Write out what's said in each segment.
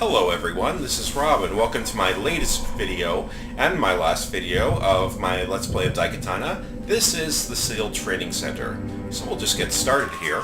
Hello everyone, this is Rob and welcome to my latest video and my last video of my Let's Play of Daikatana. This is the Sealed Training Center. So we'll just get started here.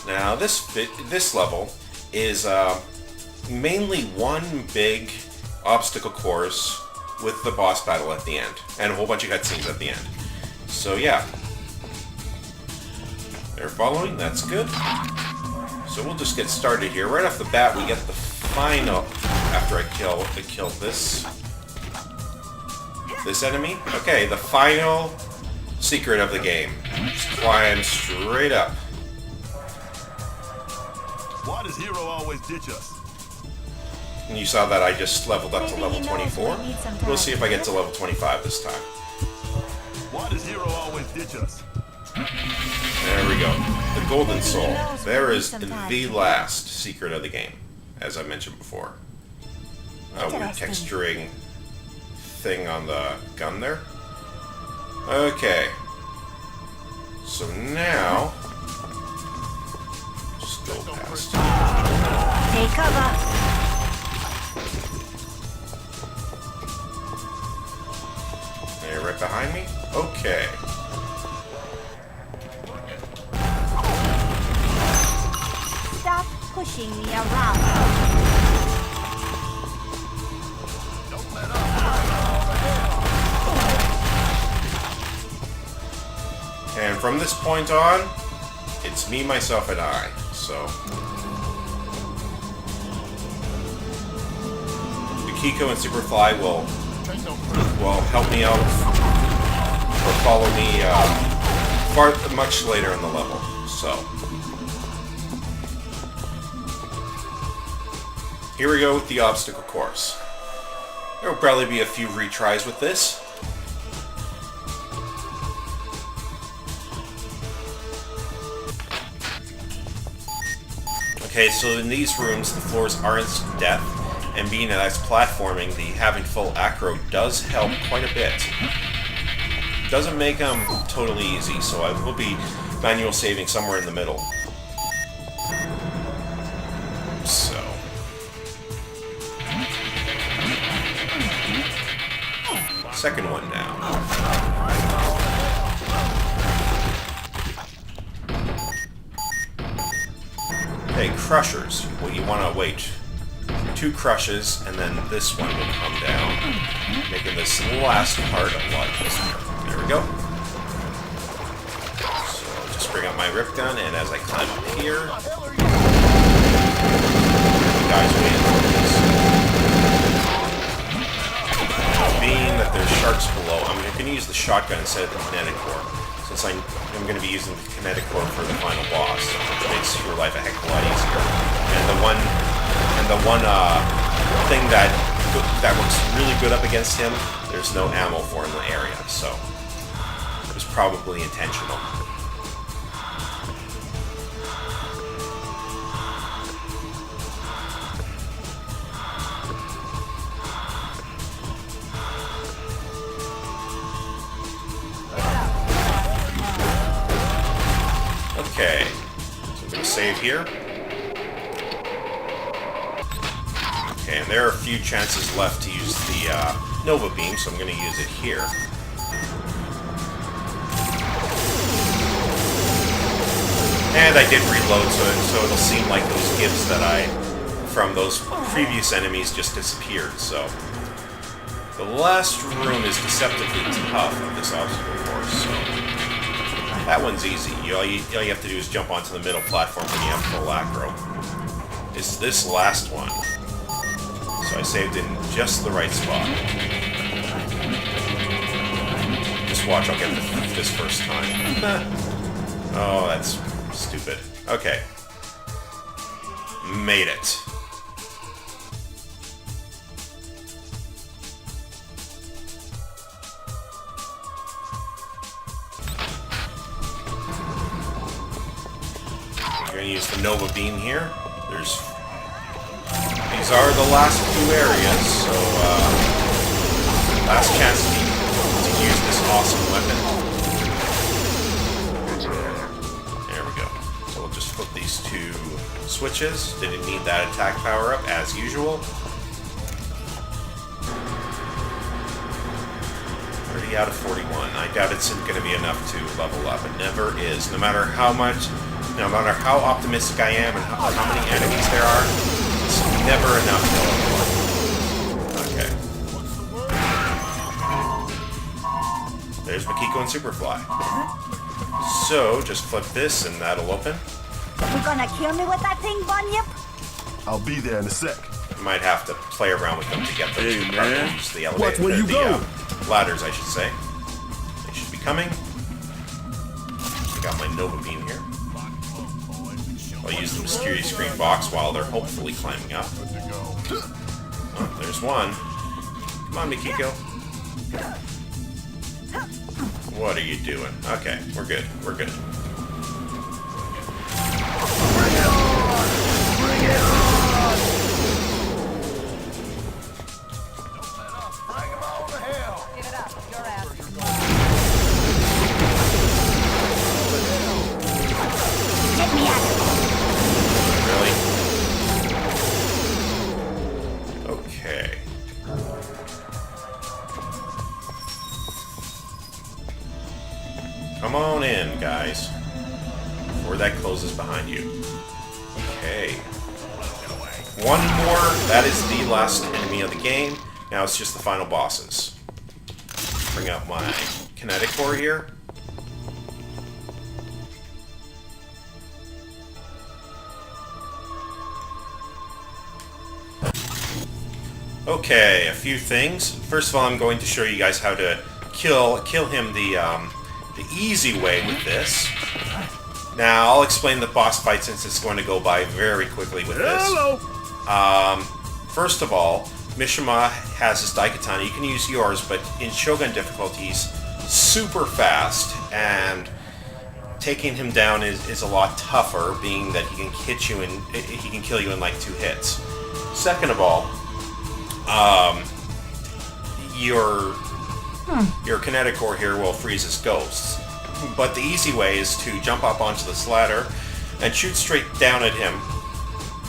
Now this level is mainly one big obstacle course with the boss battle at the end and a whole bunch of cutscenes at the end. So yeah. They're following, that's good. So we'll just get started here. Right off the bat we get the final, after I kill this enemy. Okay, the final secret of the game. Just climb straight up. Why does Hero always ditch us? And you saw that I just leveled up to level 24. We'll see if I get to level 25 this time. Why does Hero always ditch us? There we go. The Golden Soul. There is the last secret of the game, as I mentioned before. Weird texturing thing on the gun there. Okay. So now, just go past. Take cover. They're right behind me? Okay. Stop pushing me around. Don't let up. And from this point on, it's me, myself, and I. So Mikiko and Superfly will help me out or follow me much later in the level. So here we go with the obstacle course. There will probably be a few retries with this. Okay, so in these rooms, the floors are instant death, and being that it's platforming, the having full acro does help quite a bit. Doesn't make them totally easy, so I will be manual saving somewhere in the middle. So second one now. Okay, crushers. Well, you want to wait 2 crushes, and then this one will come down, making this last part a lot easier. There we go. So just bring up my rip gun, and as I climb up here, the guys waiting for this. Being that there's sharks below, I'm going to use the shotgun instead of the kinetic core, since I'm going to be using the kinetic core for the final boss, which makes your life a heck of a lot easier. And the one thing that works really good up against him, there's no ammo for in the area, so it was probably intentional. Okay, so I'm going to save here. Okay, and there are a few chances left to use the Nova Beam, so I'm going to use it here. And I did reload, so it'll seem like those gifts from those previous enemies just disappeared, so. The last room is deceptively tough of this obstacle course, so. That one's easy. All you have to do is jump onto the middle platform when you have full acro. It's this last one. So I saved in just the right spot. Just watch, I'll get this first time. Oh, that's stupid. Okay. Made it. I'm going to use the Nova Beam here. These are the last 2 areas, so last chance to use this awesome weapon. There we go. So we'll just equip these 2 switches. Didn't need that attack power up as usual. 30 out of 41. I doubt it's going to be enough to level up. It never is. No matter how optimistic I am and how many enemies there are, it's never enough to level up. Okay. There's Mikiko and Superfly. So, just flip this and that'll open. You gonna kill me with that thing, Bunyip? I'll be there in a sec. You might have to play around with them to get them Hey, to man. use the elevator. Watch where you go. Ladders, I should say. They should be coming. I got my Nova Beam here. I'll use the mysterious green box while they're hopefully climbing up. Oh, there's one. Come on, Mikiko. What are you doing? Okay, we're good. We're good. Bring it on! Bring it on! Don't let up! Bring him on to hell! Give it up. Your ass. Get me out of Really? Okay. Come on in, guys. Before that closes behind you. Okay. One more. That is the last enemy of the game. Now it's just the final bosses. Bring out my kinetic core here. Okay, a few things. First of all, I'm going to show you guys how to kill him the easy way with this. Now, I'll explain the boss fight since it's going to go by very quickly with this. Hello! First of all, Mishima has his Daikatana. You can use yours, but in Shogun difficulties, super fast, and taking him down is a lot tougher, being that he can kill you in like 2 hits. Second of all, your kinetic core here will freeze his ghosts. But the easy way is to jump up onto this ladder and shoot straight down at him,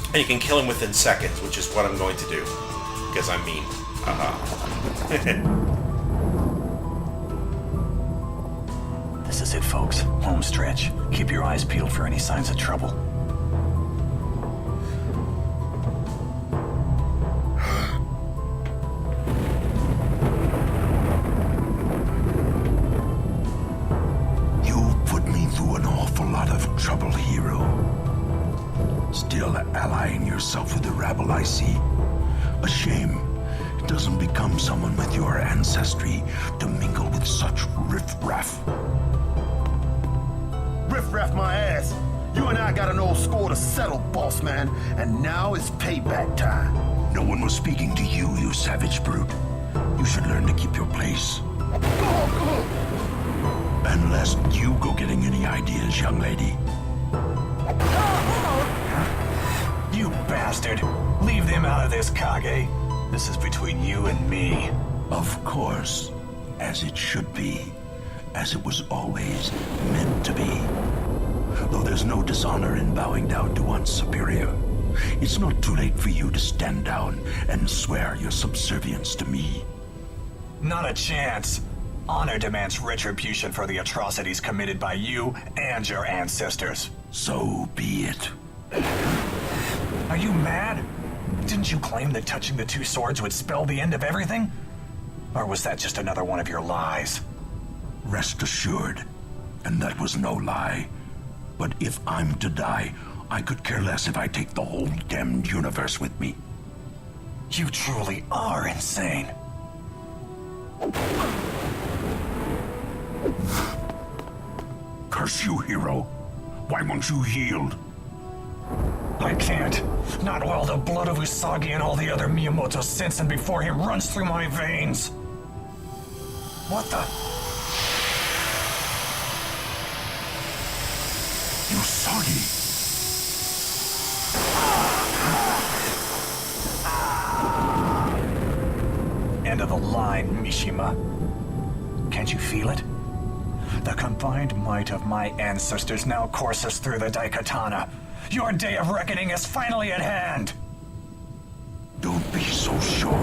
and you can kill him within seconds, which is what I'm going to do. Because I'm mean. This is it, folks. Home stretch. Keep your eyes peeled for any signs of trouble. You've put me through an awful lot of trouble, hero. Still allying yourself with the rabble, I see. A shame. It doesn't become someone with your ancestry to mingle with such riffraff. Riff-raff my ass! You and I got an old score to settle, boss man, and now it's payback time. No one was speaking to you, you savage brute. You should learn to keep your place. Unless you go getting any ideas, young lady. You bastard! Leave them out of this, Kage. This is between you and me. Of course, as it should be. As it was always meant to be. Though there's no dishonor in bowing down to one's superior. It's not too late for you to stand down and swear your subservience to me. Not a chance. Honor demands retribution for the atrocities committed by you and your ancestors. So be it. Are you mad? Didn't you claim that touching the 2 swords would spell the end of everything? Or was that just another one of your lies? Rest assured, and that was no lie. But if I'm to die, I could care less if I take the whole damned universe with me. You truly are insane. Curse you, hero. Why won't you yield? I can't. Not while the blood of Usagi and all the other Miyamoto sensing before him runs through my veins. What the? Usagi! End of the line, Mishima. Can't you feel it? The combined might of my ancestors now courses through the Daikatana. Your day of reckoning is finally at hand! Don't be so sure.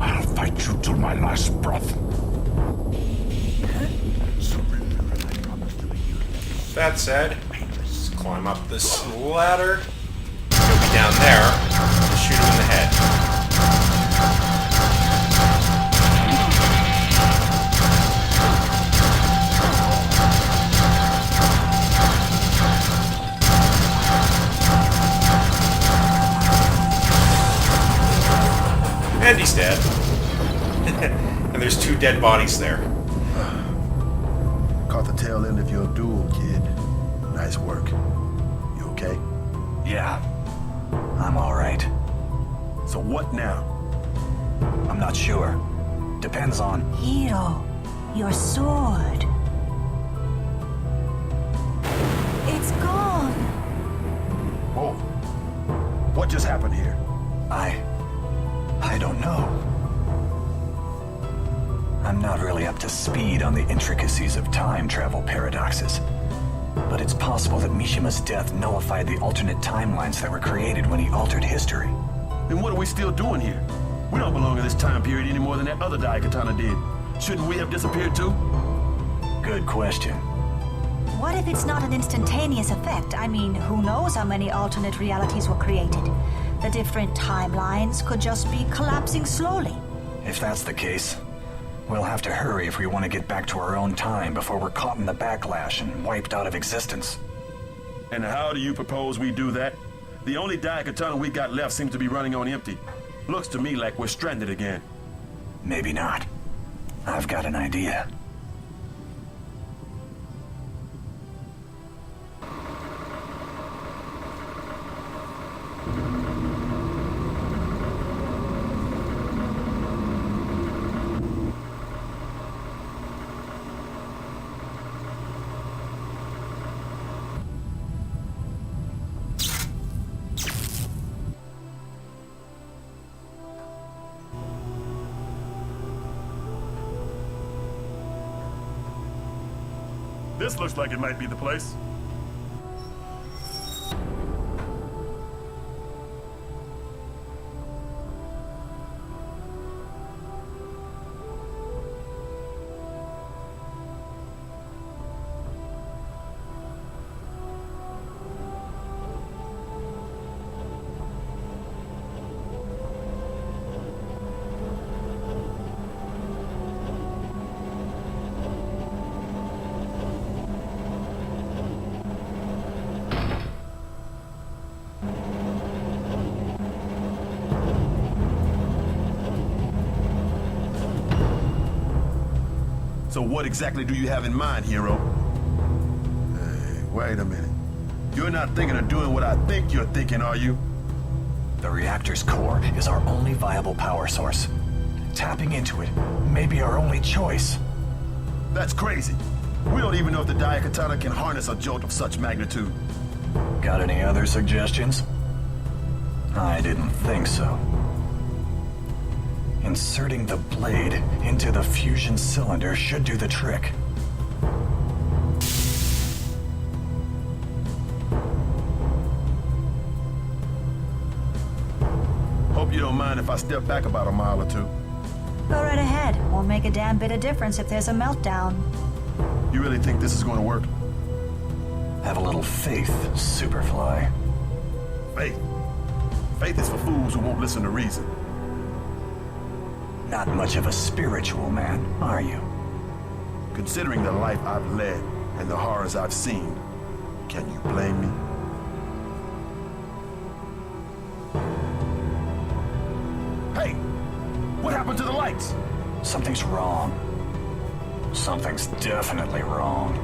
I'll fight you till my last breath. That said, let's climb up this ladder. He'll be down there. Just shoot him in the head. And he's dead. And there's 2 dead bodies there. Caught the tail end of your duel, kid. Nice work. You okay? Yeah, I'm alright. So what now? I'm not sure. Depends on... Hero, your sword. It's gone. Whoa. What just happened here? I don't know. I'm not really up to speed on the intricacies of time travel paradoxes. But it's possible that Mishima's death nullified the alternate timelines that were created when he altered history. Then what are we still doing here? We don't belong in this time period any more than that other Daikatana did. Shouldn't we have disappeared too? Good question. What if it's not an instantaneous effect? I mean, who knows how many alternate realities were created? The different timelines could just be collapsing slowly. If that's the case, we'll have to hurry if we want to get back to our own time before we're caught in the backlash and wiped out of existence. And how do you propose we do that? The only Daikatana we got left seems to be running on empty. Looks to me like we're stranded again. Maybe not. I've got an idea. This looks like it might be the place. So what exactly do you have in mind, hero? Hey, wait a minute. You're not thinking of doing what I think you're thinking, are you? The reactor's core is our only viable power source. Tapping into it may be our only choice. That's crazy. We don't even know if the Daikatana can harness a jolt of such magnitude. Got any other suggestions? I didn't think so. Inserting the blade into the fusion cylinder should do the trick. Hope you don't mind if I step back about a mile or two. Go right ahead. Won't make a damn bit of difference if there's a meltdown. You really think this is going to work? Have a little faith, Superfly. Faith. Faith is for fools who won't listen to reason. Not much of a spiritual man, are you? Considering the life I've led and the horrors I've seen, can you blame me? Hey! What happened to the lights? Something's wrong. Something's definitely wrong.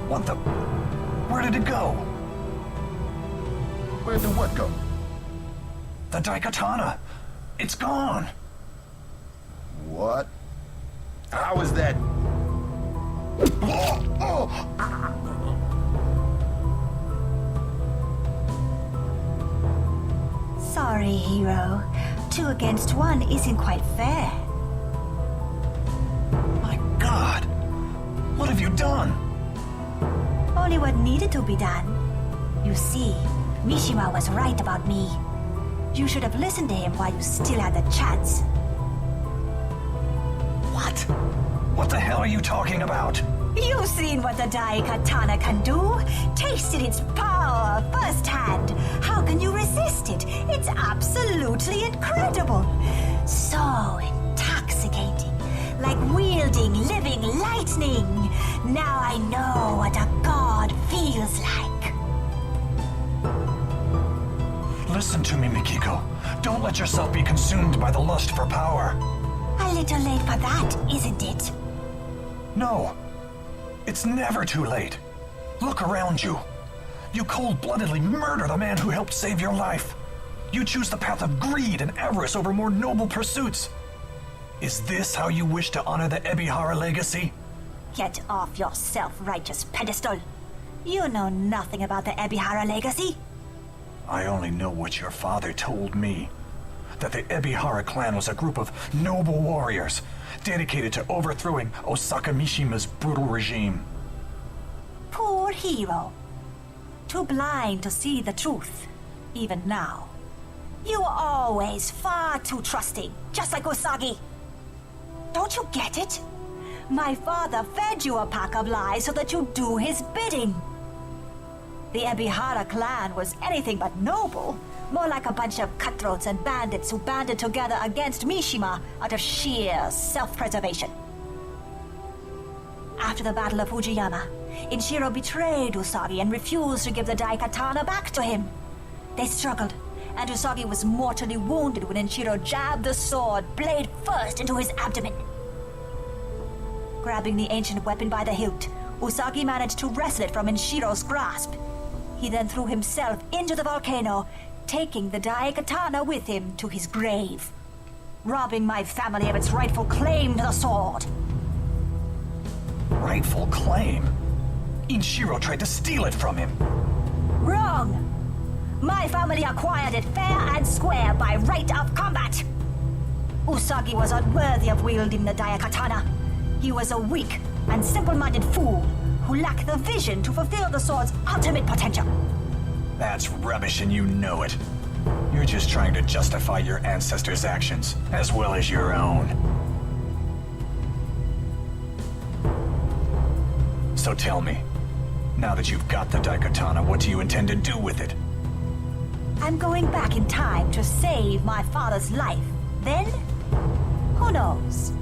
What the... Where did it go? Where did what go? The Daikatana! It's gone! What? How is that? Sorry, hero. 2 against 1 isn't quite fair. My God! done? Only what needed to be done. You see, Mishima was right about me. You should have listened to him while you still had the chance. What? What the hell are you talking about? You've seen what the Daikatana can do, tasted its power firsthand. How can you resist it? It's absolutely incredible. So intoxicating, like wielding living lightning. Now I know what a god feels like. Listen to me, Mikiko. Don't let yourself be consumed by the lust for power. A little late for that, isn't it? No. It's never too late. Look around you. You cold-bloodedly murder the man who helped save your life. You choose the path of greed and avarice over more noble pursuits. Is this how you wish to honor the Ebihara legacy? Get off your self-righteous pedestal. You know nothing about the Ebihara legacy. I only know what your father told me. That the Ebihara clan was a group of noble warriors dedicated to overthrowing Osaka Mishima's brutal regime. Poor hero. Too blind to see the truth, even now. You were always far too trusting, just like Usagi. Don't you get it? My father fed you a pack of lies so that you'd do his bidding. The Ebihara clan was anything but noble, more like a bunch of cutthroats and bandits who banded together against Mishima out of sheer self-preservation. After the Battle of Fujiyama, Inshiro betrayed Usagi and refused to give the Daikatana back to him. They struggled, and Usagi was mortally wounded when Inshiro jabbed the sword blade first into his abdomen. Grabbing the ancient weapon by the hilt, Usagi managed to wrestle it from Inshiro's grasp. He then threw himself into the volcano, taking the Daikatana with him to his grave, robbing my family of its rightful claim to the sword. Rightful claim? Inshiro tried to steal it from him. Wrong! My family acquired it fair and square by right of combat. Usagi was unworthy of wielding the Daikatana. He was a weak and simple-minded fool who lacked the vision to fulfill the sword's ultimate potential. That's rubbish and you know it. You're just trying to justify your ancestors' actions, as well as your own. So tell me, now that you've got the Daikatana, what do you intend to do with it? I'm going back in time to save my father's life. Then, who knows?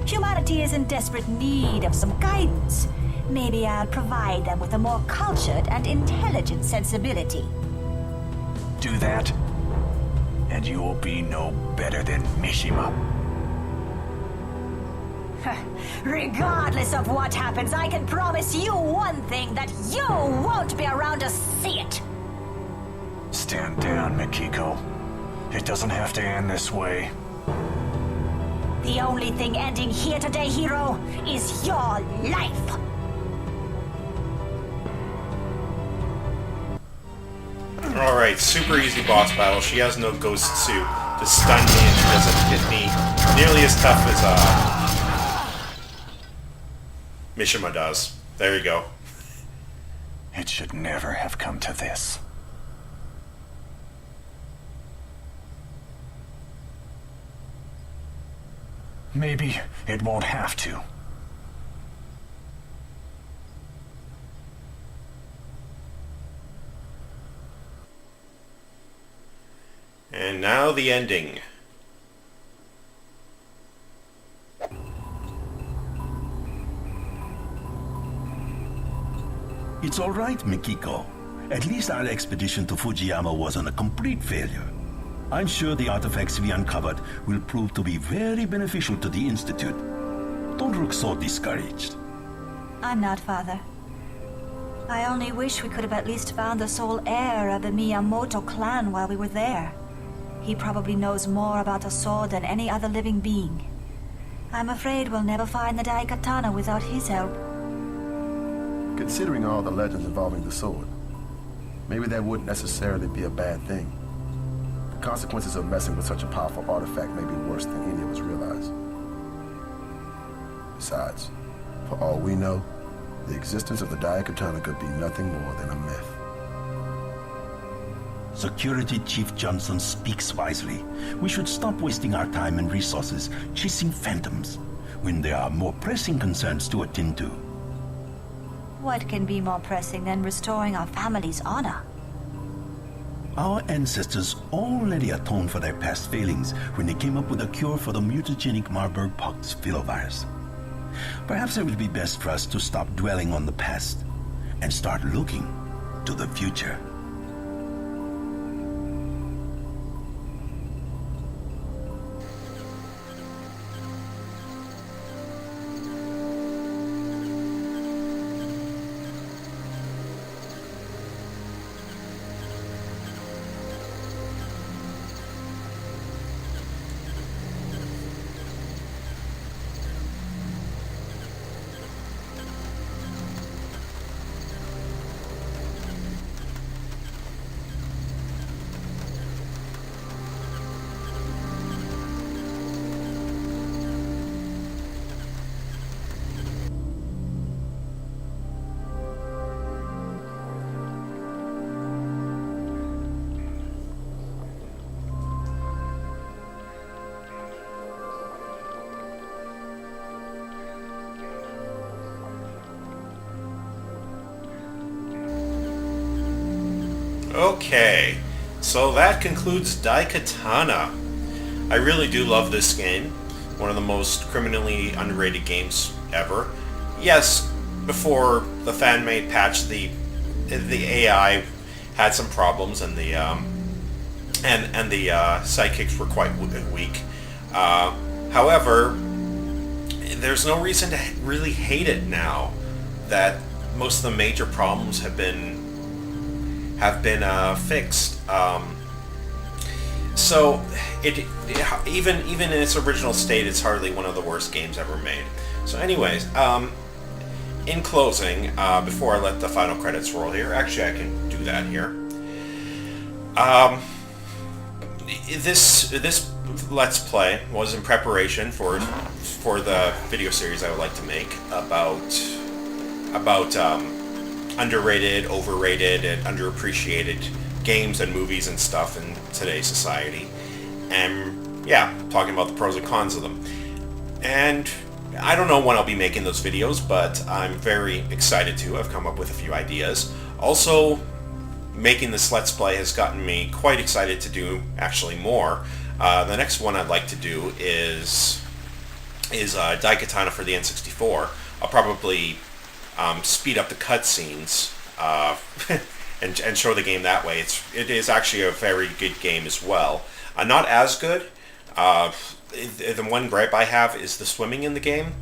Humanity is in desperate need of some guidance. Maybe I'll provide them with a more cultured and intelligent sensibility. Do that, and you will be no better than Mishima. Regardless of what happens, I can promise you one thing, that you won't be around to see it. Stand down, Mikiko. It doesn't have to end this way. The only thing ending here today, hero, is your life. Alright, super easy boss battle. She has no ghost suit to stun me, and she doesn't hit me nearly as tough as Mishima does. There you go. It should never have come to this. Maybe it won't have to. And now the ending. It's all right, Mikiko. At least our expedition to Fujiyama wasn't a complete failure. I'm sure the artifacts we uncovered will prove to be very beneficial to the Institute. Don't look so discouraged. I'm not, Father. I only wish we could have at least found the sole heir of the Miyamoto clan while we were there. He probably knows more about the sword than any other living being. I'm afraid we'll never find the Daikatana without his help. Considering all the legends involving the sword, maybe that wouldn't necessarily be a bad thing. The consequences of messing with such a powerful artifact may be worse than any of us realize. Besides, for all we know, The existence of the Daikatana could be nothing more than a myth. Security Chief Johnson speaks wisely. We should stop wasting our time and resources chasing phantoms when there are more pressing concerns to attend to. What can be more pressing than restoring our family's honor? Our ancestors already atoned for their past failings when they came up with a cure for the mutagenic Marburg pox filovirus. Perhaps it would be best for us to stop dwelling on the past and start looking to the future. Okay, so that concludes Daikatana. I really do love this game. One of the most criminally underrated games ever. Yes, before the fan-made patch, the AI had some problems, and the sidekicks were quite weak. However, there's no reason to really hate it now that most of the major problems have been fixed. So even in its original state, it's hardly one of the worst games ever made. So anyways, in closing, before I let the final credits roll here, actually I can do that here. This Let's Play was in preparation for the video series I would like to make about underrated, overrated, and underappreciated games and movies and stuff in today's society. And yeah, talking about the pros and cons of them. And I don't know when I'll be making those videos, but I'm very excited to. I've come up with a few ideas. Also, making this Let's Play has gotten me quite excited to do actually more. The next one I'd like to do is Daikatana for the N64. I'll probably speed up the cutscenes and show the game that way. It is actually a very good game as well. Not as good. The one gripe I have is the swimming in the game,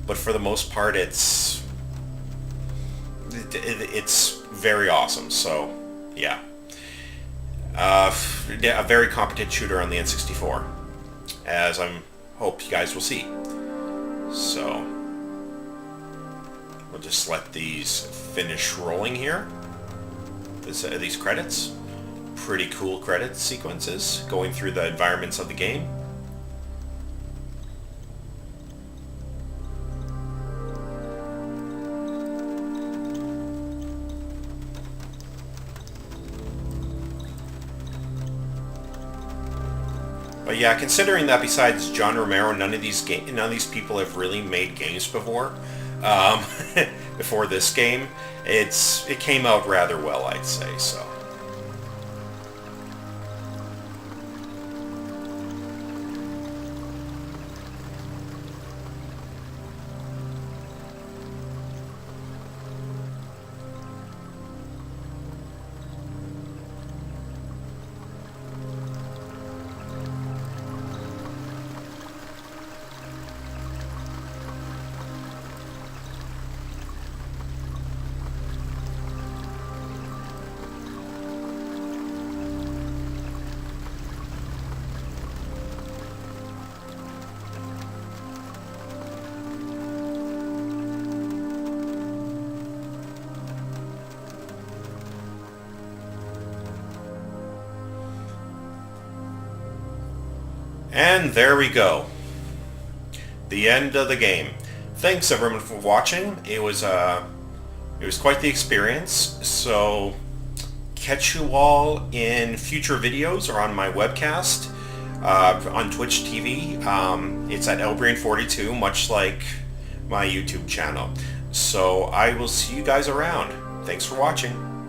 but for the most part, it's very awesome. So yeah, a very competent shooter on the N64, as I hope you guys will see. So we'll just let these finish rolling here. These credits. Pretty cool credit sequences going through the environments of the game. But yeah, considering that besides John Romero, none of these people have really made games before. Before this game, it came out rather well, I'd say so. And there we go. The end of the game. Thanks everyone for watching. It was It was quite the experience, so catch you all in future videos or on my webcast on Twitch TV. It's at Elbrain42, much like my YouTube channel. So I will see you guys around. Thanks for watching.